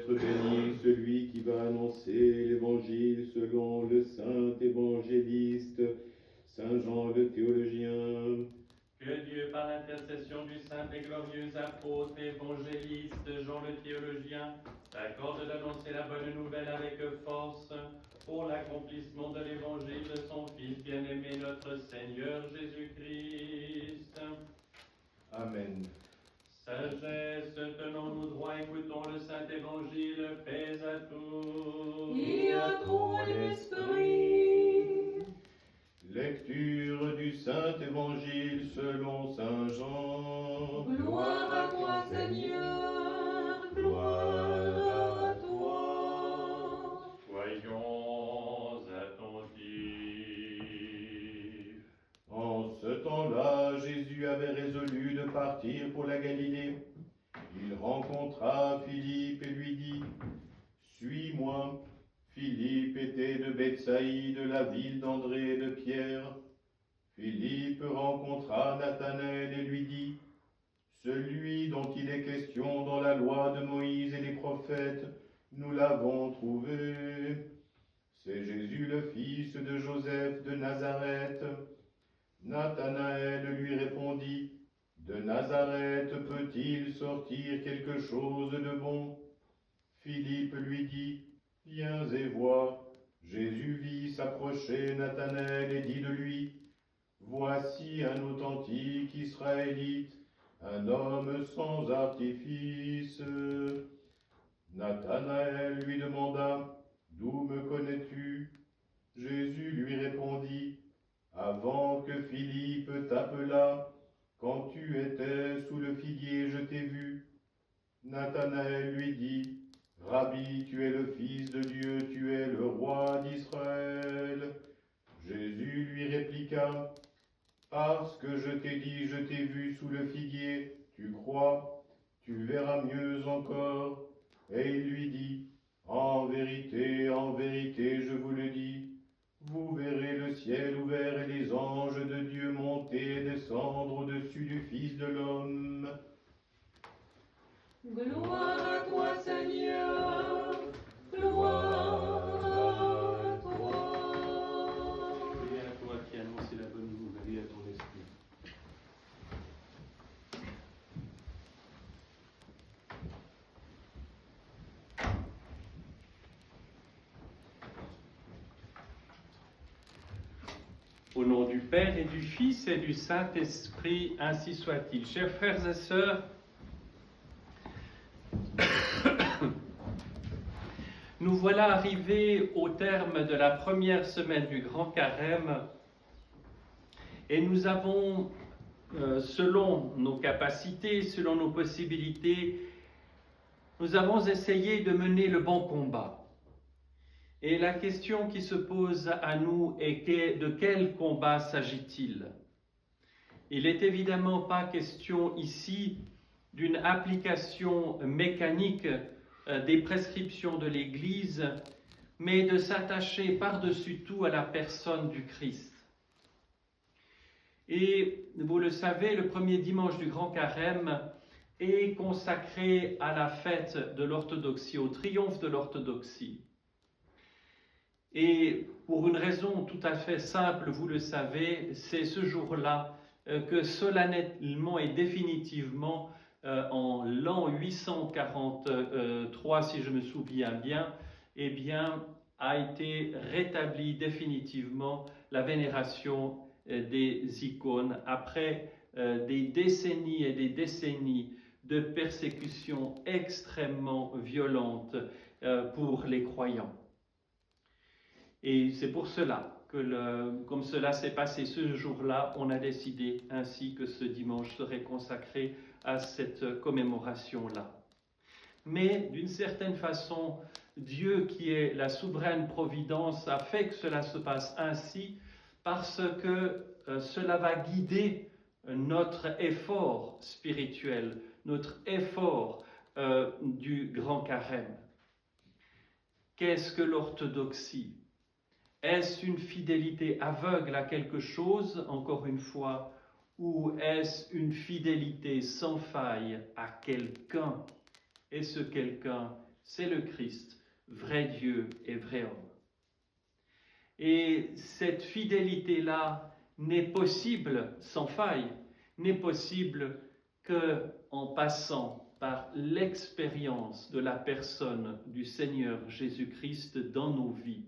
être béni celui qui va annoncer l'évangile selon le saint évangéliste, Saint Jean le théologien. Que Dieu, par l'intercession du saint et glorieux apôtre évangéliste Jean le théologien, t'accorde d'annoncer la bonne nouvelle avec force pour l'accomplissement de l'évangile de son Fils bien-aimé, notre Seigneur Jésus-Christ. Amen. Sagesse, tenons-nous droit, écoutons le saint évangile, paix à tous. Et à ton esprit. Lecture du saint évangile selon saint Jean. Gloire à toi, Seigneur, gloire à toi. Soyons attentifs. En ce temps-là, Jésus avait résolu de partir pour la Galilée. Il rencontra Philippe et lui dit : « Suis-moi. » Philippe était de Bethsaïde, la ville d'André et de Pierre. Philippe rencontra Nathanaël et lui dit : « Celui dont il est question dans la loi de Moïse et les prophètes, nous l'avons trouvé. C'est Jésus le fils de Joseph de Nazareth. » Nathanaël lui répondit : « De Nazareth peut-il sortir quelque chose de bon ? » Philippe lui dit : « Viens et vois. » Jésus vit s'approcher Nathanaël et dit de lui : « Voici un authentique Israélite, un homme sans artifice. » Nathanaël lui demanda : « D'où me connais-tu ? » Jésus lui répondit : « Avant que Philippe t'appelât, quand tu étais sous le figuier, je t'ai vu. » Nathanaël lui dit : « Rabbi, tu es le Fils de Dieu, tu es le roi d'Israël. » Jésus lui répliqua : « Parce que je t'ai dit, je t'ai vu sous le figuier, tu crois, tu verras mieux encore. » Et il lui dit : « en vérité, je vous le dis, vous verrez le ciel ouvert et les anges de Dieu monter et descendre au-dessus du Fils de l'homme. » Gloire à toi, Seigneur, gloire à toi. Et à toi qui annonces la bonne nouvelle et à ton esprit. Au nom du Père et du Fils et du Saint-Esprit, ainsi soit-il. Chers frères et sœurs, nous voilà arrivés au terme de la première semaine du Grand Carême et nous avons, selon nos capacités, selon nos possibilités, nous avons essayé de mener le bon combat. Et la question qui se pose à nous est de quel combat s'agit-il ? Il n'est évidemment pas question ici d'une application mécanique des prescriptions de l'Église, mais de s'attacher par-dessus tout à la personne du Christ. Et vous le savez, le premier dimanche du Grand Carême est consacré à la fête de l'orthodoxie, au triomphe de l'orthodoxie. Et pour une raison tout à fait simple, vous le savez, c'est ce jour-là que solennellement et définitivement, en l'an 843, si je me souviens bien, eh bien, a été rétablie définitivement la vénération des icônes après des décennies et des décennies de persécutions extrêmement violentes pour les croyants. Et c'est pour cela que, comme cela s'est passé ce jour-là, on a décidé ainsi que ce dimanche serait consacré à cette commémoration-là. Mais d'une certaine façon, Dieu, qui est la souveraine providence, a fait que cela se passe ainsi parce que cela va guider notre effort spirituel, notre effort du Grand Carême. Qu'est-ce que l'orthodoxie ? Est-ce une fidélité aveugle à quelque chose, encore une fois, ou est-ce une fidélité sans faille à quelqu'un ? Et ce quelqu'un, c'est le Christ, vrai Dieu et vrai homme. Et cette fidélité-là n'est possible sans faille, n'est possible qu'en passant par l'expérience de la personne du Seigneur Jésus-Christ dans nos vies.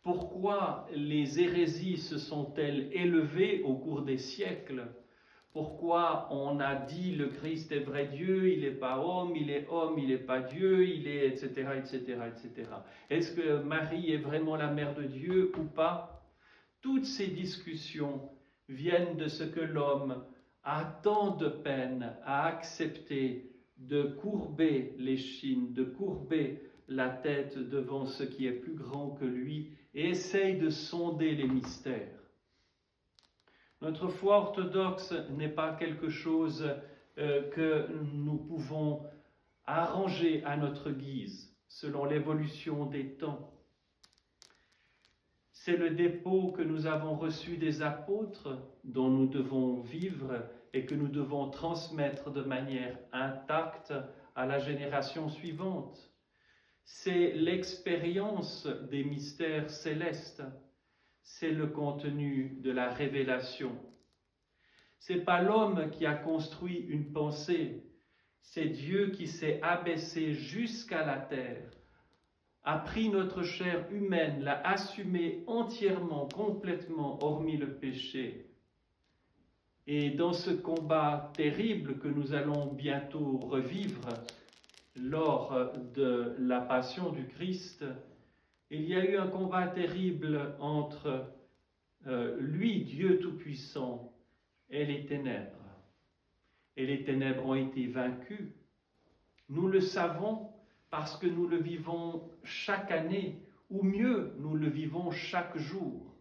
Pourquoi les hérésies se sont-elles élevées au cours des siècles? Pourquoi on a dit le Christ est vrai Dieu, il n'est pas homme, il n'est pas Dieu, il est etc., etc., etc. Est-ce que Marie est vraiment la mère de Dieu ou pas? Toutes ces discussions viennent de ce que l'homme a tant de peine à accepter de courber l'échine, de courber la tête devant ce qui est plus grand que lui et essaye de sonder les mystères. Notre foi orthodoxe n'est pas quelque chose que nous pouvons arranger à notre guise, selon l'évolution des temps. C'est le dépôt que nous avons reçu des apôtres, dont nous devons vivre et que nous devons transmettre de manière intacte à la génération suivante. C'est l'expérience des mystères célestes. C'est le contenu de la révélation. C'est pas l'homme qui a construit une pensée, c'est Dieu qui s'est abaissé jusqu'à la terre, a pris notre chair humaine, l'a assumée entièrement, complètement, hormis le péché. Et dans ce combat terrible que nous allons bientôt revivre lors de la passion du Christ, il y a eu un combat terrible entre lui, Dieu Tout-Puissant, et les ténèbres. Et les ténèbres ont été vaincues. Nous le savons parce que nous le vivons chaque année, ou mieux, nous le vivons chaque jour.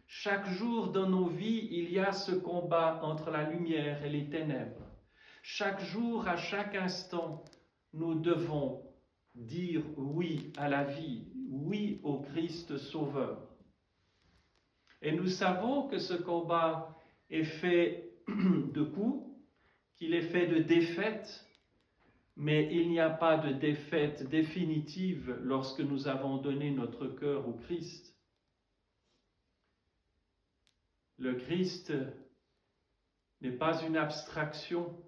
Chaque jour dans nos vies, il y a ce combat entre la lumière et les ténèbres. Chaque jour, à chaque instant, nous devons dire oui à la vie, oui au Christ Sauveur. Et nous savons que ce combat est fait de coups, qu'il est fait de défaites, mais il n'y a pas de défaite définitive lorsque nous avons donné notre cœur au Christ. Le Christ n'est pas une abstraction,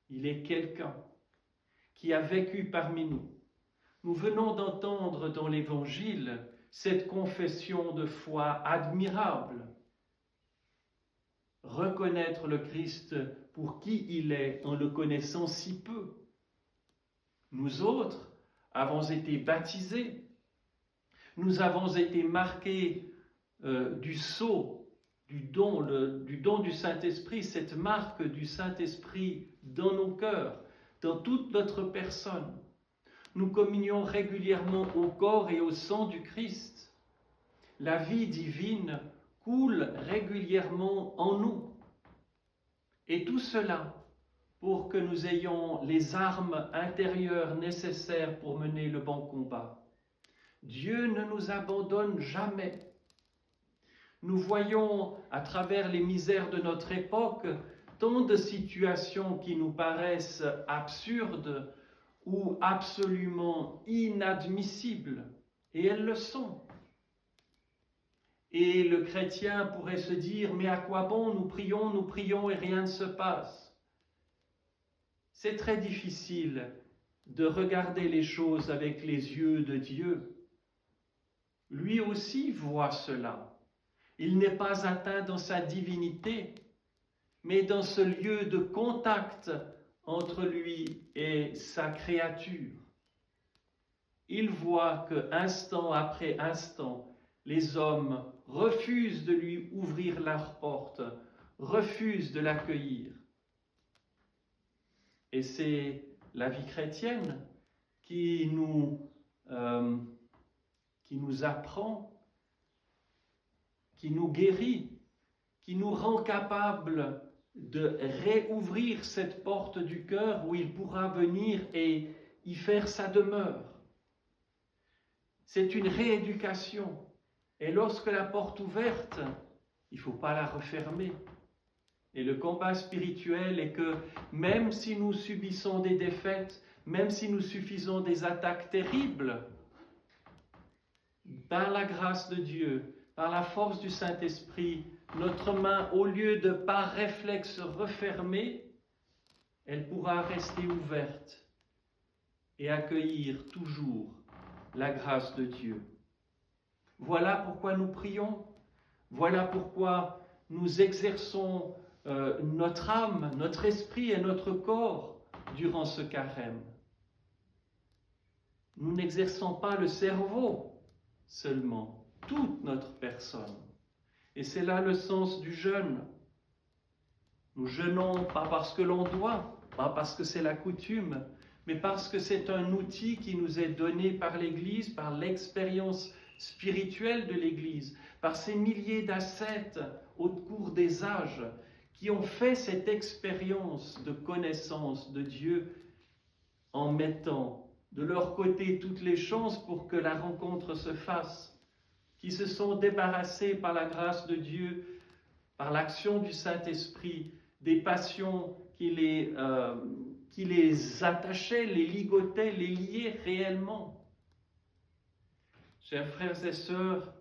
il est quelqu'un qui a vécu parmi nous. Nous venons d'entendre dans l'Évangile cette confession de foi admirable. Reconnaître le Christ pour qui il est en le connaissant si peu. Nous autres avons été baptisés, nous avons été marqués du sceau, du don du Saint-Esprit, cette marque du Saint-Esprit dans nos cœurs, dans toute notre personne. Nous communions régulièrement au corps et au sang du Christ. La vie divine coule régulièrement en nous. Et tout cela pour que nous ayons les armes intérieures nécessaires pour mener le bon combat. Dieu ne nous abandonne jamais. Nous voyons à travers les misères de notre époque tant de situations qui nous paraissent absurdes ou absolument inadmissibles, et elles le sont. Et le chrétien pourrait se dire, mais à quoi bon, nous prions et rien ne se passe. C'est très difficile de regarder les choses avec les yeux de Dieu. Lui aussi voit cela. Il n'est pas atteint dans sa divinité, mais dans ce lieu de contact entre lui et sa créature. Il voit que, instant après instant, les hommes refusent de lui ouvrir leurs portes, refusent de l'accueillir. Et c'est la vie chrétienne qui nous apprend, qui nous guérit, qui nous rend capables de réouvrir cette porte du cœur où il pourra venir et y faire sa demeure. C'est une rééducation. Et lorsque la porte est ouverte, il ne faut pas la refermer. Et le combat spirituel est que même si nous subissons des défaites, même si nous suffisons des attaques terribles, par la grâce de Dieu, par la force du Saint-Esprit, notre main, au lieu de par réflexe refermer, elle pourra rester ouverte et accueillir toujours la grâce de Dieu. Voilà pourquoi nous prions, voilà pourquoi nous exerçons notre âme, notre esprit et notre corps durant ce carême. Nous n'exerçons pas le cerveau seulement, toute notre personne. Et c'est là le sens du jeûne. Nous jeûnons pas parce que l'on doit, pas parce que c'est la coutume, mais parce que c'est un outil qui nous est donné par l'Église, par l'expérience spirituelle de l'Église, par ces milliers d'ascètes au cours des âges qui ont fait cette expérience de connaissance de Dieu en mettant de leur côté toutes les chances pour que la rencontre se fasse, qui se sont débarrassés par la grâce de Dieu, par l'action du Saint-Esprit, des passions qui les attachaient, les ligotaient, les liaient réellement. Chers frères et sœurs,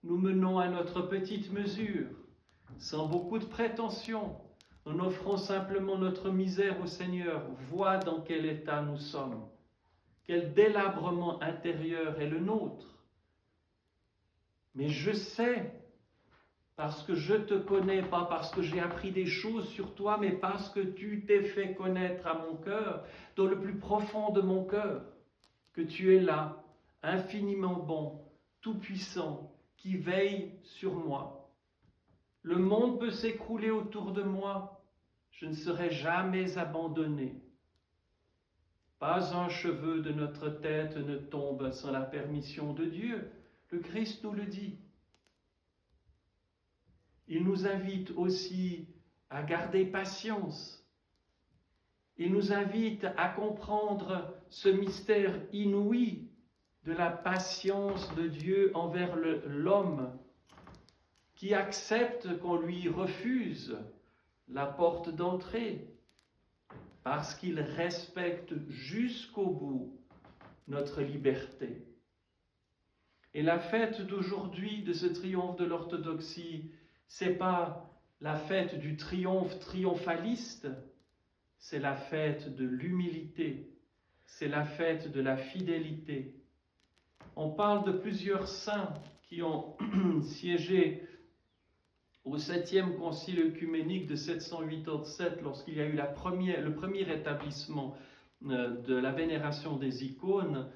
nous menons à notre petite mesure, sans beaucoup de prétention, en offrant simplement notre misère au Seigneur. Vois dans quel état nous sommes, quel délabrement intérieur est le nôtre. Mais je sais, parce que je te connais, pas parce que j'ai appris des choses sur toi, mais parce que tu t'es fait connaître à mon cœur, dans le plus profond de mon cœur, que tu es là, infiniment bon, tout-puissant, qui veille sur moi. Le monde peut s'écrouler autour de moi, je ne serai jamais abandonné. Pas un cheveu de notre tête ne tombe sans la permission de Dieu. Le Christ nous le dit. Il nous invite aussi à garder patience. Il nous invite à comprendre ce mystère inouï de la patience de Dieu envers l'homme qui accepte qu'on lui refuse la porte d'entrée parce qu'il respecte jusqu'au bout notre liberté. Et la fête d'aujourd'hui, de ce triomphe de l'orthodoxie, c'est pas la fête du triomphe triomphaliste, c'est la fête de l'humilité, c'est la fête de la fidélité. On parle de plusieurs saints qui ont siégé au 7e concile œcuménique de 787, lorsqu'il y a eu le premier établissement de la vénération des icônes,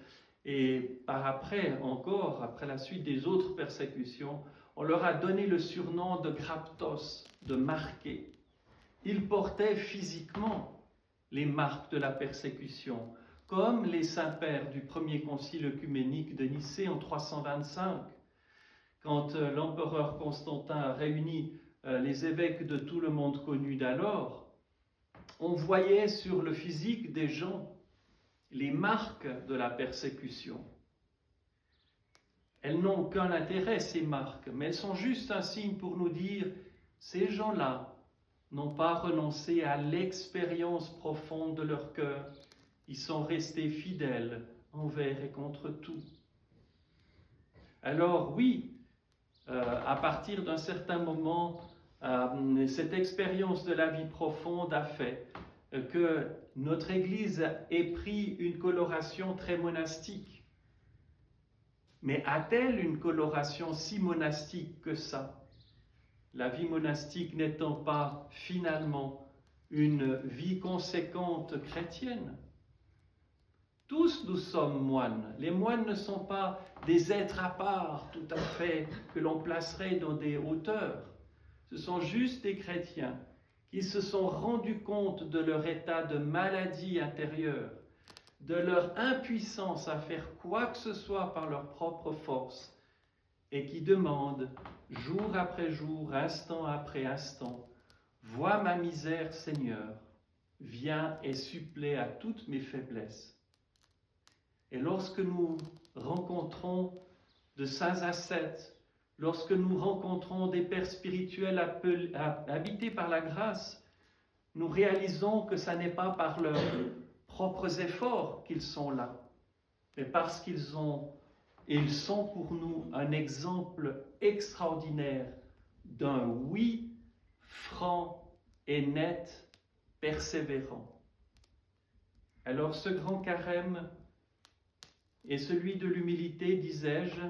et après la suite des autres persécutions, on leur a donné le surnom de graptos, de marqués. Ils portaient physiquement les marques de la persécution, comme les saints-pères du premier concile œcuménique de Nicée en 325, quand l'empereur Constantin a réuni les évêques de tout le monde connu d'alors. On voyait sur le physique des gens les marques de la persécution. Elles n'ont aucun intérêt, ces marques, mais elles sont juste un signe pour nous dire, ces gens-là n'ont pas renoncé à l'expérience profonde de leur cœur. Ils sont restés fidèles envers et contre tout. Alors oui, à partir d'un certain moment, cette expérience de la vie profonde a fait que notre Église ait pris une coloration très monastique. Mais a-t-elle une coloration si monastique que ça? La vie monastique n'étant pas finalement une vie conséquente chrétienne. Tous nous sommes moines. Les moines ne sont pas des êtres à part tout à fait que l'on placerait dans des hauteurs. Ce sont juste des chrétiens qui se sont rendus compte de leur état de maladie intérieure, de leur impuissance à faire quoi que ce soit par leur propre force, et qui demandent, jour après jour, instant après instant, « Vois ma misère, Seigneur, viens et supplée à toutes mes faiblesses. » Et lorsque nous rencontrons de saints ascètes, lorsque nous rencontrons des pères spirituels habités par la grâce, nous réalisons que ça n'est pas par leur propres efforts qu'ils sont là, mais parce qu'ils sont pour nous un exemple extraordinaire d'un oui franc et net, persévérant. Alors ce grand carême est celui de l'humilité, disais-je,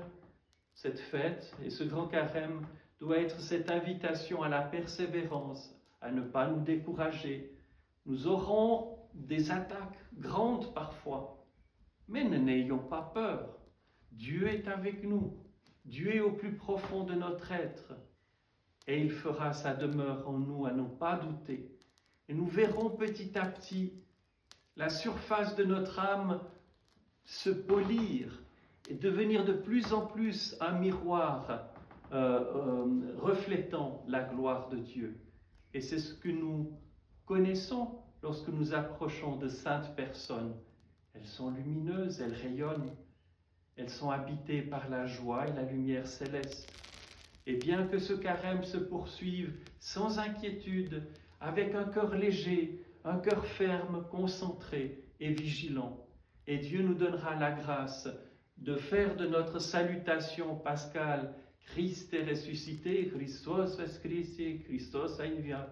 cette fête, et ce grand carême doit être cette invitation à la persévérance, à ne pas nous décourager. Nous aurons des attaques grandes parfois, mais n'ayons pas peur. Dieu est avec nous. Dieu est au plus profond de notre être. Et il fera sa demeure en nous à ne pas douter. Et nous verrons petit à petit la surface de notre âme se polir et devenir de plus en plus un miroir reflétant la gloire de Dieu. Et c'est ce que nous connaissons lorsque nous approchons de saintes personnes. Elles sont lumineuses, elles rayonnent, elles sont habitées par la joie et la lumière céleste. Et bien que ce carême se poursuive sans inquiétude, avec un cœur léger, un cœur ferme, concentré et vigilant, et Dieu nous donnera la grâce de faire de notre salutation pascale Christ est ressuscité, Christos est Christi, Christos a inviat,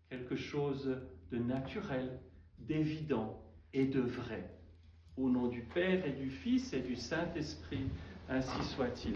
quelque chose de naturel, d'évident et de vrai. Au nom du Père et du Fils et du Saint-Esprit, ainsi soit-il.